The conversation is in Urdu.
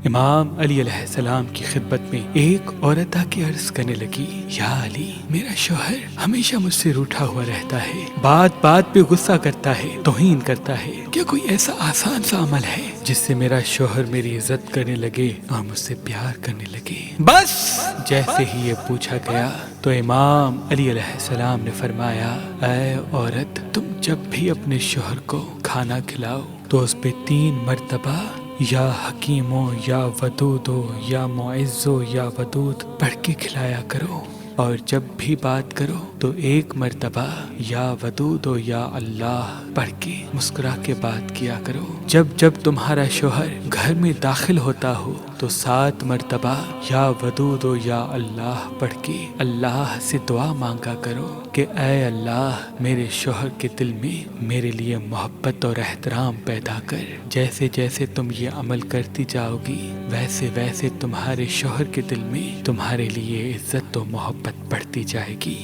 امام علی علیہ السلام کی خدمت میں ایک عورت آ کے عرض کرنے لگی، یا علی، میرا شوہر ہمیشہ مجھ سے روٹھا ہوا رہتا ہے، بات بات پہ غصہ کرتا ہے، توہین کرتا ہے، کیا کوئی ایسا آسان سا عمل ہے جس سے میرا شوہر میری عزت کرنے لگے اور مجھ سے پیار کرنے لگے؟ بس جیسے ہی یہ پوچھا گیا تو امام علی علیہ السلام نے فرمایا، اے عورت، تم جب بھی اپنے شوہر کو کھانا کھلاؤ تو اس پہ 3 مرتبہ یا حکیمو یا ودودو یا معزو یا ودود پڑھ کے کھلایا کرو، اور جب بھی بات کرو تو 1 مرتبہ یا ودود و یا اللہ پڑھ کے مسکرا کے بات کیا کرو۔ جب جب تمہارا شوہر گھر میں داخل ہوتا ہو تو 7 مرتبہ یا ودود و یا اللہ پڑھ کے اللہ سے دعا مانگا کرو کہ اے اللہ، میرے شوہر کے دل میں میرے لیے محبت اور احترام پیدا کر۔ جیسے جیسے تم یہ عمل کرتی جاؤ گی ویسے ویسے تمہارے شوہر کے دل میں تمہارے لیے عزت و محبت بڑھتی جائے گی۔